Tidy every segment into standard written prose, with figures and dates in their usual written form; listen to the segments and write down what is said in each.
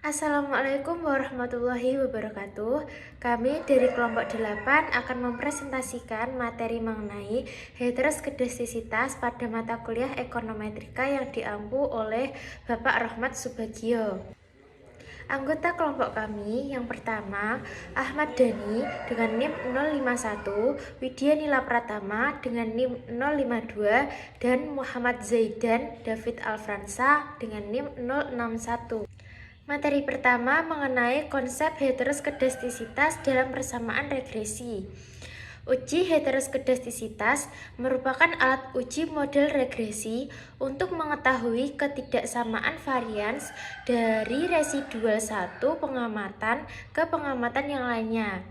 Assalamualaikum warahmatullahi wabarakatuh. Kami dari kelompok 8 akan mempresentasikan materi mengenai heteroskedastisitas pada mata kuliah ekonometrika yang diampu oleh Bapak Rahmat Subagio. Anggota kelompok kami yang pertama, Ahmad Dhani dengan NIM 051, Widya Nila Pratama dengan NIM 052, dan Muhammad Zaidan David Alfransa dengan NIM 061. Materi pertama mengenai konsep heteroskedastisitas dalam persamaan regresi. Uji heteroskedastisitas merupakan alat uji model regresi untuk mengetahui ketidaksamaan varians dari residual satu pengamatan ke pengamatan yang lainnya.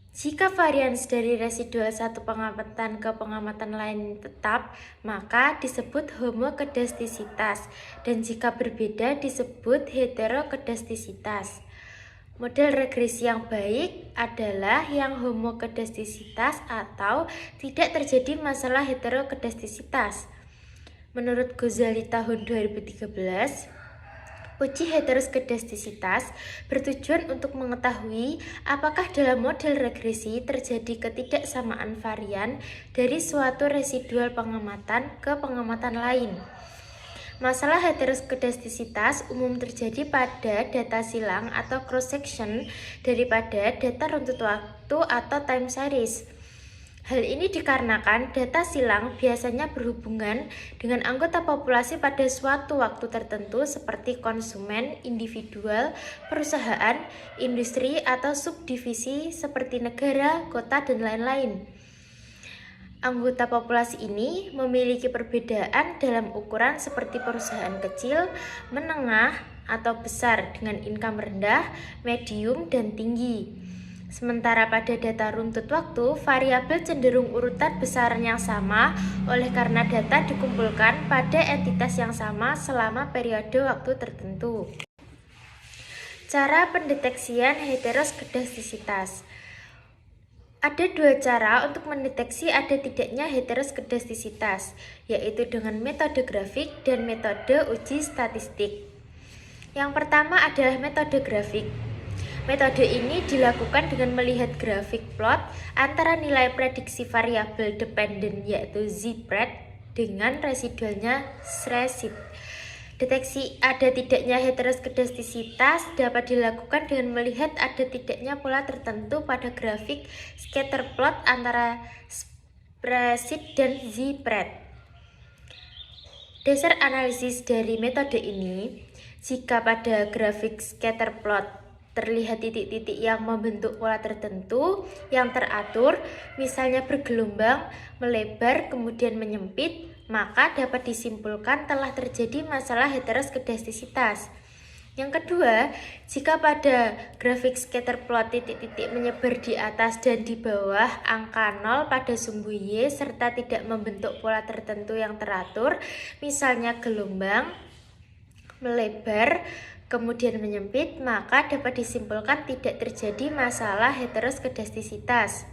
Jika varians dari residual satu pengamatan ke pengamatan lain tetap, maka disebut homokedastisitas, dan jika berbeda disebut heterokedastisitas. Model regresi yang baik adalah yang homokedastisitas atau tidak terjadi masalah heterokedastisitas. Menurut Ghazali tahun 2013, uji heteroskedastisitas bertujuan untuk mengetahui apakah dalam model regresi terjadi ketidaksamaan varian dari suatu residual pengamatan ke pengamatan lain. Masalah heteroskedastisitas umum terjadi pada data silang atau cross-section daripada data runtut waktu atau time series. Hal ini dikarenakan data silang biasanya berhubungan dengan anggota populasi pada suatu waktu tertentu seperti konsumen, individual, perusahaan, industri, atau subdivisi seperti negara, kota, dan lain-lain. Anggota populasi ini memiliki perbedaan dalam ukuran seperti perusahaan kecil, menengah, atau besar dengan income rendah, medium, dan tinggi. Sementara pada data runtut waktu, variabel cenderung urutan besaran yang sama oleh karena data dikumpulkan pada entitas yang sama selama periode waktu tertentu. Cara pendeteksian heteroskedastisitas. Ada dua cara untuk mendeteksi ada tidaknya heteroskedastisitas, yaitu dengan metode grafik dan metode uji statistik. Yang pertama adalah metode grafik. Metode ini dilakukan dengan melihat grafik plot antara nilai prediksi variabel dependen yaitu z-pred dengan residualnya z-resid. Deteksi ada tidaknya heteroskedastisitas dapat dilakukan dengan melihat ada tidaknya pola tertentu pada grafik scatter plot antara spreadsheet dan z-pred. Dasar analisis dari metode ini, jika pada grafik scatter plot terlihat titik-titik yang membentuk pola tertentu yang teratur, misalnya bergelombang, melebar, kemudian menyempit, maka dapat disimpulkan telah terjadi masalah heteroskedastisitas. Yang kedua, jika pada grafik scatter plot titik-titik menyebar di atas dan di bawah angka 0 pada sumbu Y serta tidak membentuk pola tertentu yang teratur, misalnya gelombang, melebar, kemudian menyempit, maka dapat disimpulkan tidak terjadi masalah heteroskedastisitas.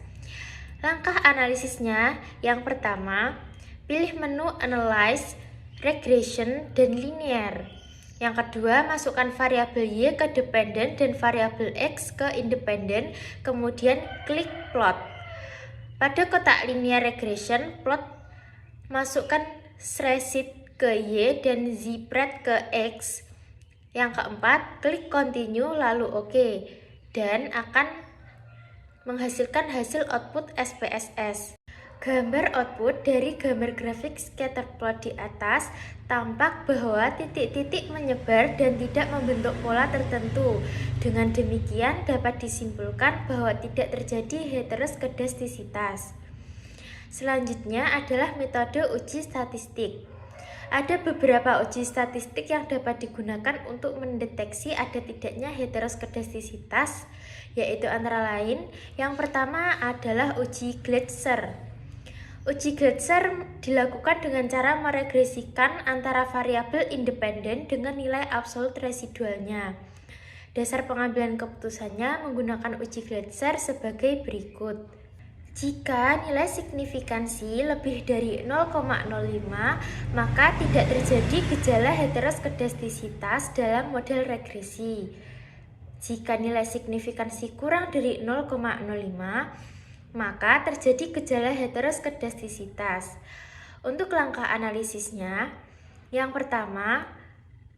Langkah analisisnya, yang pertama, pilih menu Analyze, Regression, dan Linear. Yang kedua, masukkan variabel Y ke dependen dan variabel X ke independen, kemudian klik plot. Pada kotak linear regression, plot masukkan z-resid ke Y dan z-pred ke X. Yang keempat, klik continue lalu OK, dan akan menghasilkan hasil output SPSS. Gambar output dari gambar grafik scatter plot di atas tampak bahwa titik-titik menyebar dan tidak membentuk pola tertentu. Dengan demikian dapat disimpulkan bahwa tidak terjadi heteroskedastisitas. Selanjutnya adalah metode uji statistik. Ada beberapa uji statistik yang dapat digunakan untuk mendeteksi ada tidaknya heteroskedastisitas, yaitu antara lain, yang pertama adalah uji Gleitzer. Uji Gleitzer dilakukan dengan cara meregresikan antara variabel independen dengan nilai absolut residualnya. Dasar pengambilan keputusannya menggunakan uji Gleitzer sebagai berikut. Jika nilai signifikansi lebih dari 0,05, maka tidak terjadi gejala heteroskedastisitas dalam model regresi. Jika nilai signifikansi kurang dari 0,05, maka terjadi gejala heteroskedastisitas. Untuk langkah analisisnya, yang pertama,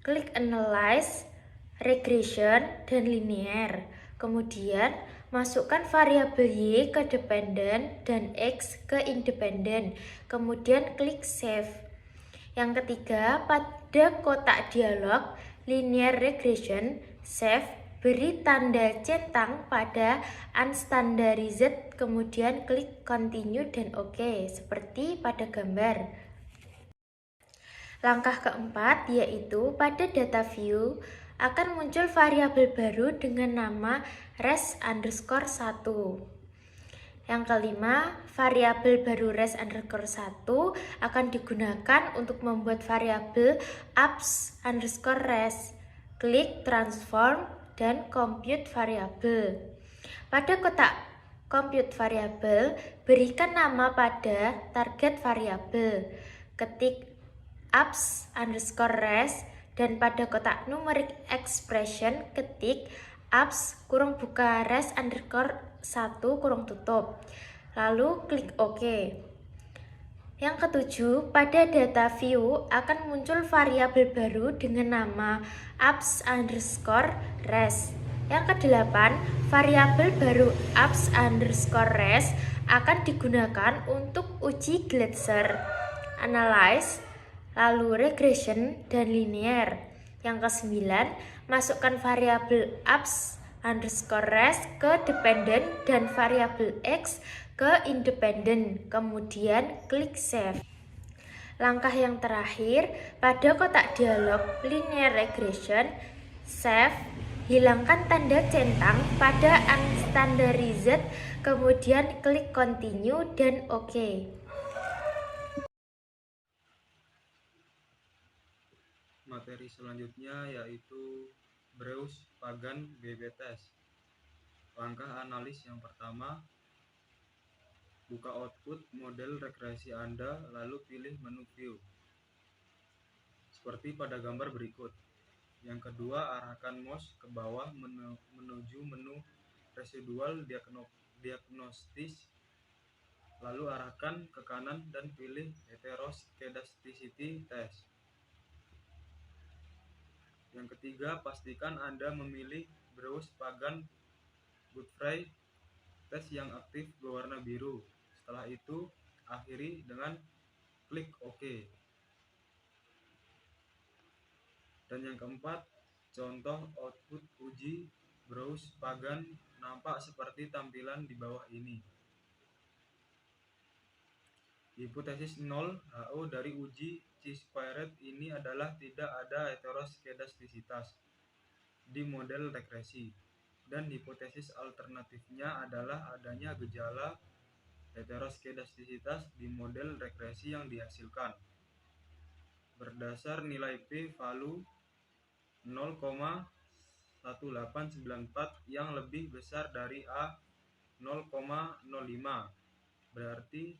klik analyze, regression, dan linear. Kemudian, masukkan variabel Y ke dependen dan X ke independen. Kemudian klik save. Yang ketiga, pada kotak dialog linear regression, save, beri tanda centang pada unstandarized, kemudian klik continue dan OK, seperti pada gambar. Langkah keempat yaitu pada data view akan muncul variabel baru dengan nama res_1. Yang kelima, variabel baru res_1 akan digunakan untuk membuat variabel ups_res. Klik transform dan compute variabel. Pada kotak compute variabel, berikan nama pada target variabel. Ketik ups_res dan pada kotak numeric expression ketik ups_res_1 lalu klik OK. Yang ketujuh, pada data view akan muncul variabel baru dengan nama ups_res. Yang kedelapan, variabel baru ups_res akan digunakan untuk uji Gleiser, analyze, lalu regression dan linear. Yang kesembilan, masukkan variabel ups_res ke dependen dan variabel X ke independen, kemudian klik save. Langkah yang terakhir, pada kotak dialog linear regression, save, hilangkan tanda centang pada unstandarized, kemudian klik continue dan OK. Materi selanjutnya yaitu Breuss-Pagan BB test. Langkah analis yang pertama, buka output model regresi Anda lalu pilih menu view seperti pada gambar berikut. Yang kedua, arahkan mouse ke bawah menuju menu residual diagnostis, lalu arahkan ke kanan dan pilih heteroskedasticity test. Yang ketiga, pastikan Anda memilih Breuss-Pagan Godfrey test yang aktif berwarna biru. Setelah itu, akhiri dengan klik OK. Dan yang keempat, contoh output uji Breuss-Pagan nampak seperti tampilan di bawah ini. Hipotesis 0 HO dari uji chi-squared ini adalah tidak ada heteroskedastisitas di model regresi, dan hipotesis alternatifnya adalah adanya gejala heteroskedastisitas di model regresi yang dihasilkan. Berdasar nilai p-value 0,1894 yang lebih besar dari A 0,05, berarti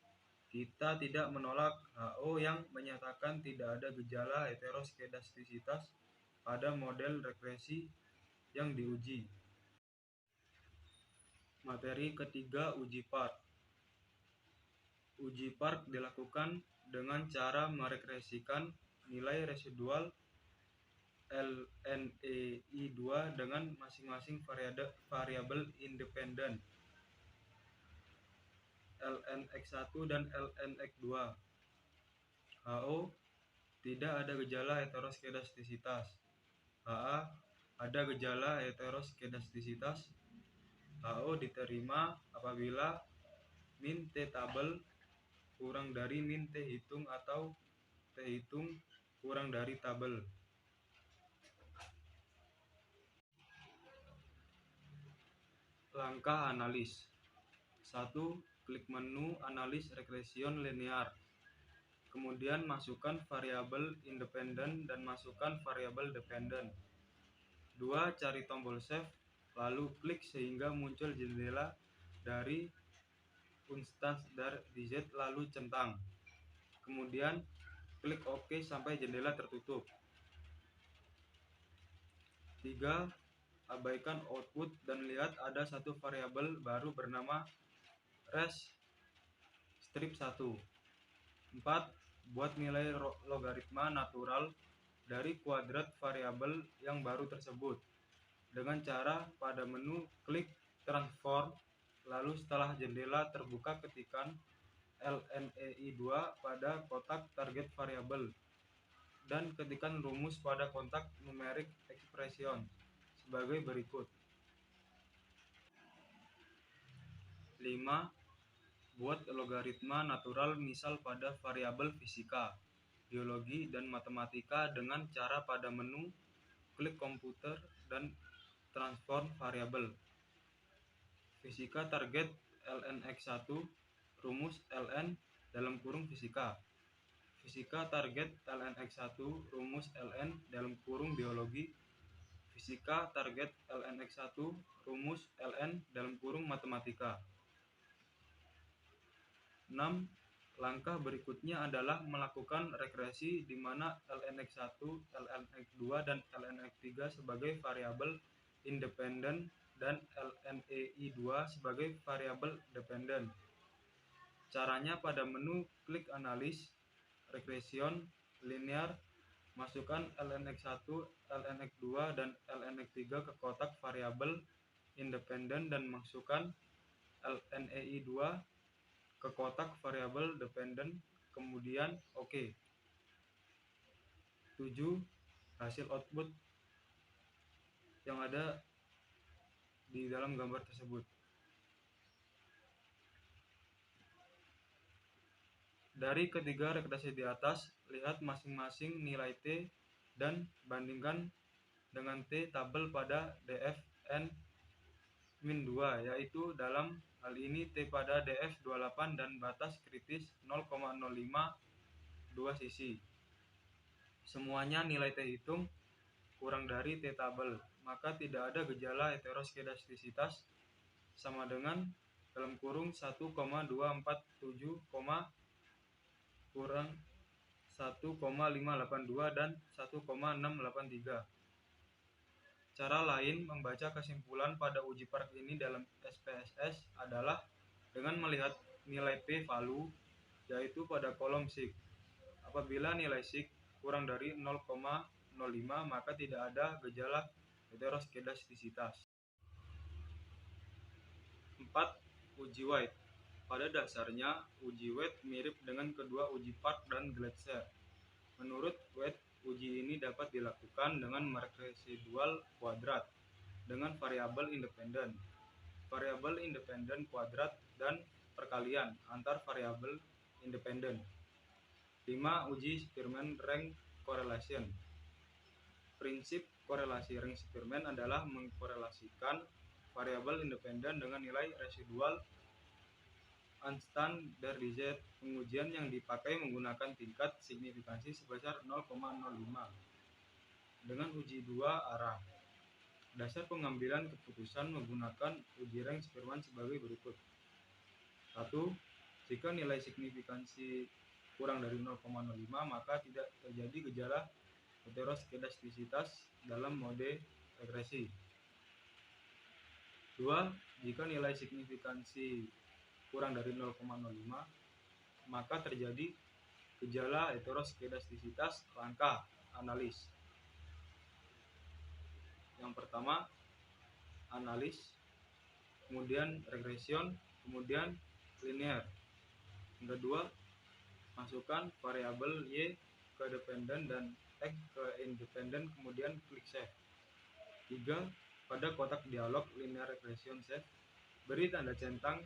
kita tidak menolak HO yang menyatakan tidak ada gejala heteroskedastisitas pada model regresi yang diuji. Materi ketiga, uji Park. Uji Park dilakukan dengan cara meregresikan nilai residual lnei2 dengan masing-masing variabel independen lnx1 dan lnx2. HO tidak ada gejala heteroskedastisitas. HA ada gejala heteroskedastisitas. HO diterima apabila min T tabel kurang dari min T hitung atau T hitung kurang dari tabel. Langkah analis. 1. Klik menu analis regression linear. Kemudian masukkan variabel independen dan masukkan variabel dependen. 2. Cari tombol save, lalu klik sehingga muncul jendela dari instance dari digit lalu centang. Kemudian klik OK sampai jendela tertutup. 3. Abaikan output dan lihat ada satu variabel baru bernama res strip 1. 4. Buat nilai logaritma natural dari kuadrat variabel yang baru tersebut dengan cara pada menu klik transform, lalu setelah jendela terbuka ketikkan lnei2 pada kotak target variabel dan ketikkan rumus pada kotak numeric expression sebagai berikut. 5. Buat logaritma natural misal pada variabel fisika, biologi, dan matematika dengan cara pada menu klik komputer dan transform variabel. Fisika target lnx1, rumus ln dalam kurung fisika. Fisika target lnx1, rumus ln dalam kurung biologi. Fisika target lnx1, rumus ln dalam kurung matematika. 6. Langkah berikutnya adalah melakukan regresi di mana lnx1, lnx2, dan lnx3 sebagai variabel independen dan lnei2 sebagai variabel dependen. Caranya pada menu klik analis, regression, linear, masukkan lnx1, lnx2, dan lnx3 ke kotak variabel independen dan masukkan lnei2 ke kotak variabel dependen, kemudian OK. 7. Hasil output yang ada di dalam gambar tersebut. Dari ketiga regresi di atas, lihat masing-masing nilai T dan bandingkan dengan T tabel pada dfn-2, yaitu dalam hal ini T pada df28 dan batas kritis 0,05 2 sisi. Semuanya nilai T hitung kurang dari T tabel, maka tidak ada gejala heteroskedastisitas sama dengan dalam kurung 1,247, kurang 1,582 dan 1,683. Cara lain membaca kesimpulan pada uji praktik ini dalam SPSS adalah dengan melihat nilai P value, yaitu pada kolom SIG. Apabila nilai SIG kurang dari 0,05 maka tidak ada gejala heteroskedastisitas. 4. Uji White. Pada dasarnya, uji White mirip dengan kedua uji Park dan Glasser. Menurut White, uji ini dapat dilakukan dengan meregresi dual kuadrat dengan variabel independen, variabel independen kuadrat, dan perkalian antar variabel independen. 5. Uji Spearman Rank Correlation. Prinsip korelasi ring Spearman adalah mengkorelasikan variabel independen dengan nilai residual unstandardized. Pengujian yang dipakai menggunakan tingkat signifikansi sebesar 0,05 dengan uji dua arah. Dasar pengambilan keputusan menggunakan uji rank Spearman sebagai berikut. 1. Jika nilai signifikansi kurang dari 0,05 maka tidak terjadi gejala heteroskedastisitas dalam mode regresi. 2. Jika nilai signifikansi kurang dari 0,05 maka terjadi gejala heteroskedastisitas. Langkah analis. Yang pertama, analis, kemudian regression, kemudian linear. Yang kedua, masukkan variabel Y ke dependen dan X ke independen, kemudian klik save. 3. Pada kotak dialog linear regression save, beri tanda centang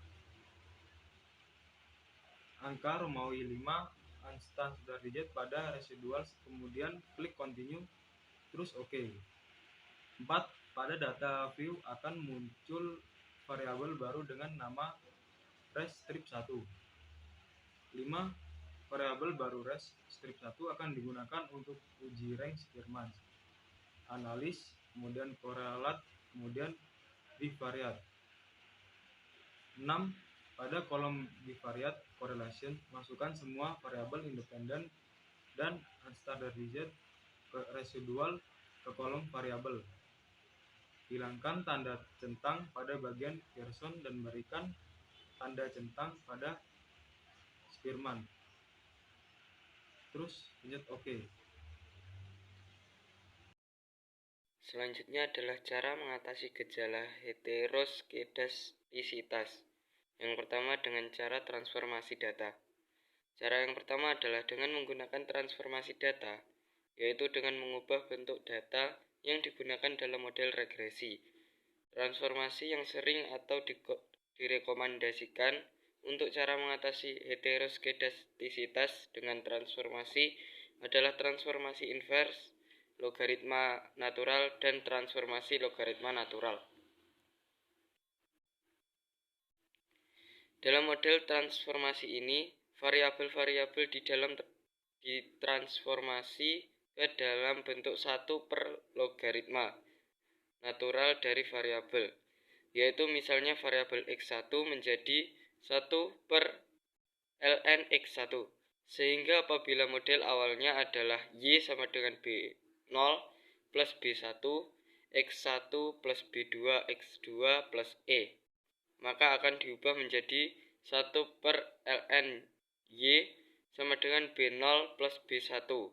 angka Romawi 5 unstandardized pada residual, kemudian klik continue, terus OK. 4. Pada data view akan muncul variabel baru dengan nama res strip 1. 5. Variabel baru res strip 1 akan digunakan untuk uji rank Spearman, analis, kemudian korelat, kemudian bivariat. 6. Pada kolom bivariate correlation, masukkan semua variabel independen dan unstandardized residual ke kolom variabel. Hilangkan tanda centang pada bagian Pearson dan berikan tanda centang pada Spearman. Terus pencet OK. Selanjutnya adalah cara mengatasi gejala heteroskedastisitas. Yang pertama dengan cara transformasi data. Cara yang pertama adalah dengan menggunakan transformasi data, yaitu dengan mengubah bentuk data yang digunakan dalam model regresi. Transformasi yang sering atau direkomendasikan untuk cara mengatasi heteroskedastisitas dengan transformasi adalah transformasi inverse, logaritma natural, dan transformasi logaritma natural. Dalam model transformasi ini, variabel-variabel ditransformasi ke dalam bentuk 1 per logaritma natural dari variabel, yaitu misalnya variabel x1 menjadi 1 per ln x1, sehingga apabila model awalnya adalah y sama dengan b0 plus b1, x1 plus b2, x2 plus e, maka akan diubah menjadi 1 per ln y sama dengan b0 plus b1, 1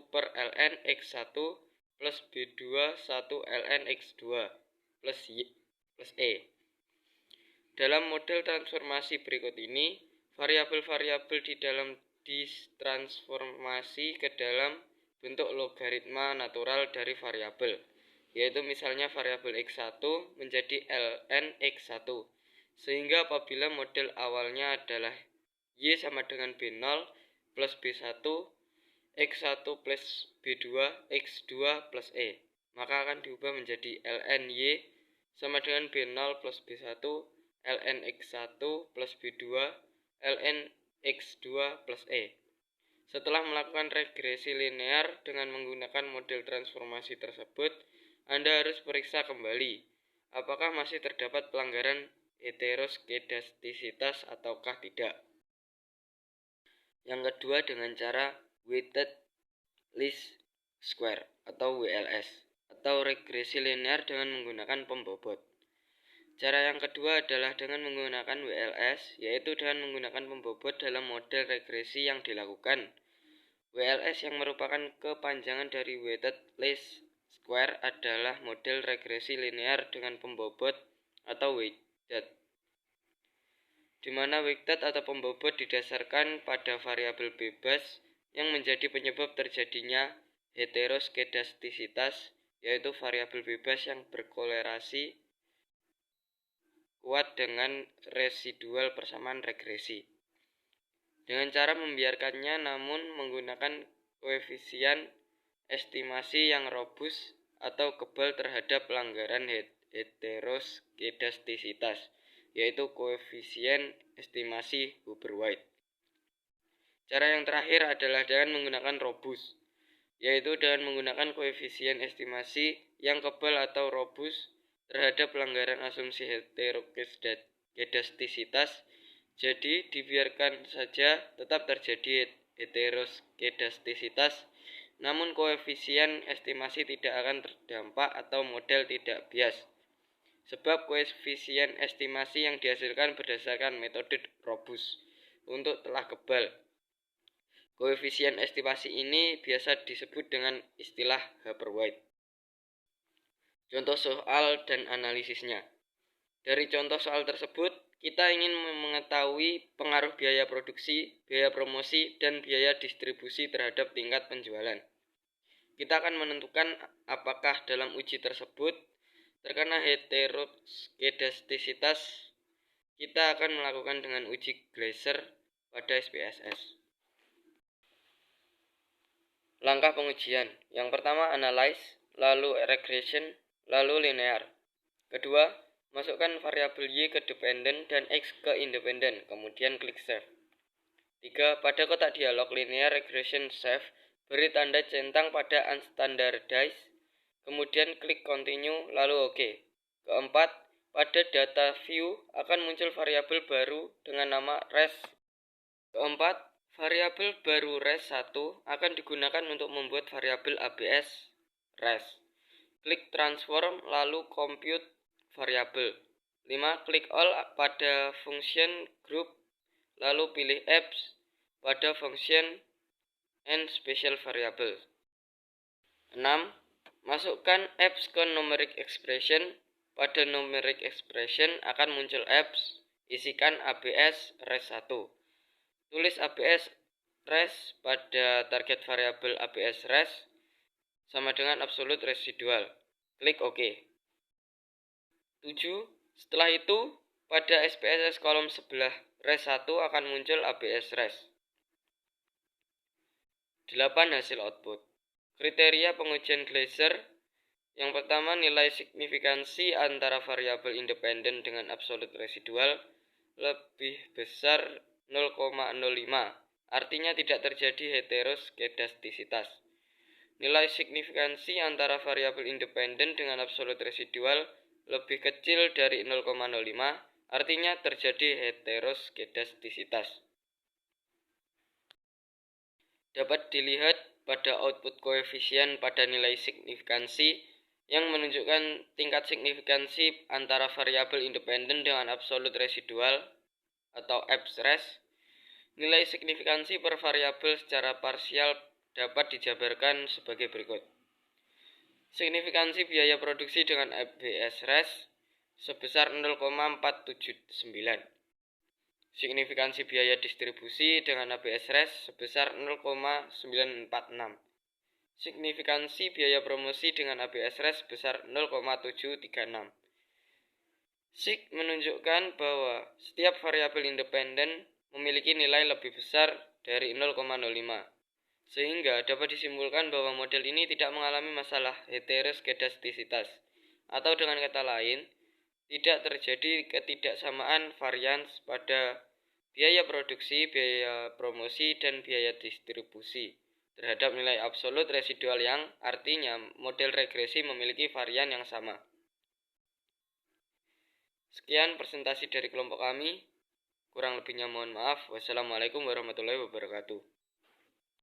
per ln x1 plus b2, 1 ln x2 plus y plus e. Dalam model transformasi berikut ini, variabel-variabel di dalam ditransformasi ke dalam bentuk logaritma natural dari variabel, yaitu misalnya variabel x1 menjadi ln x1, sehingga apabila model awalnya adalah y sama dengan b0 plus b1, x1 plus b2, x2 plus e, maka akan diubah menjadi ln y sama dengan b0 plus b1, ln x1 plus b2, ln x2 plus e. Setelah melakukan regresi linear dengan menggunakan model transformasi tersebut, Anda harus periksa kembali apakah masih terdapat pelanggaran heteroskedastisitas ataukah tidak. Yang kedua dengan cara weighted least square atau WLS atau regresi linear dengan menggunakan pembobot. Cara yang kedua adalah dengan menggunakan WLS, yaitu dengan menggunakan pembobot dalam model regresi yang dilakukan. WLS yang merupakan kepanjangan dari weighted least square adalah model regresi linear dengan pembobot atau weighted, di mana weighted atau pembobot didasarkan pada variabel bebas yang menjadi penyebab terjadinya heteroskedastisitas, yaitu variabel bebas yang berkorelasi kuat dengan residual persamaan regresi. Dengan cara membiarkannya namun menggunakan koefisien estimasi yang robust atau kebal terhadap pelanggaran heteroskedastisitas, yaitu koefisien estimasi Huber-White. Cara yang terakhir adalah dengan menggunakan robust, yaitu dengan menggunakan koefisien estimasi yang kebal atau robust terhadap pelanggaran asumsi heteroskedastisitas. Jadi dibiarkan saja tetap terjadi heteroskedastisitas, namun koefisien estimasi tidak akan terdampak atau model tidak bias, sebab koefisien estimasi yang dihasilkan berdasarkan metode robust untuk telah kebal. Koefisien estimasi ini biasa disebut dengan istilah Huber-White. Contoh soal dan analisisnya. Dari contoh soal tersebut, kita ingin mengetahui pengaruh biaya produksi, biaya promosi, dan biaya distribusi terhadap tingkat penjualan. Kita akan menentukan apakah dalam uji tersebut terkena heteroskedastisitas. Kita akan melakukan dengan uji Glaser pada SPSS. Langkah pengujian. Yang pertama analyze, lalu regression, lalu linear. Kedua, masukkan variabel Y ke dependen dan X ke independen, kemudian klik Save. 3. Pada kotak dialog linear regression save, beri tanda centang pada unstandardized, kemudian klik Continue, lalu OK. Keempat, pada data view akan muncul variabel baru dengan nama res. Keempat, variabel baru res1 akan digunakan untuk membuat variabel ABS res. Klik transform lalu compute variabel. 5. Klik all pada function group lalu pilih apps pada function and special variable. 6. Masukkan apps ke numeric expression. Pada numeric expression akan muncul apps. Isikan ABS res1. Tulis ABS res pada target variabel ABS res sama dengan absolute residual. Klik OK. 7. Setelah itu, pada SPSS kolom sebelah res1 akan muncul ABS res. 8. Hasil output. Kriteria pengujian Glaser. Yang pertama, nilai signifikansi antara variabel independen dengan absolute residual lebih besar 0,05. Artinya tidak terjadi heteroskedastisitas. Nilai signifikansi antara variabel independen dengan absolute residual lebih kecil dari 0,05. Artinya terjadi heteroskedastisitas. Dapat dilihat pada output koefisien pada nilai signifikansi yang menunjukkan tingkat signifikansi antara variabel independen dengan absolute residual atau ABS-RES. Nilai signifikansi per variabel secara parsial dapat dijabarkan sebagai berikut. Signifikansi biaya produksi dengan ABS-RES sebesar 0,479. Signifikansi biaya distribusi dengan ABS-RES sebesar 0,946. Signifikansi biaya promosi dengan ABS-RES sebesar 0,736. SIG menunjukkan bahwa setiap variabel independen memiliki nilai lebih besar dari 0,05. Sehingga dapat disimpulkan bahwa model ini tidak mengalami masalah heteroskedastisitas. Atau dengan kata lain, tidak terjadi ketidaksamaan varians pada biaya produksi, biaya promosi, dan biaya distribusi terhadap nilai absolut residual yang artinya model regresi memiliki varian yang sama. Sekian presentasi dari kelompok kami. Kurang lebihnya mohon maaf. Wassalamualaikum warahmatullahi wabarakatuh.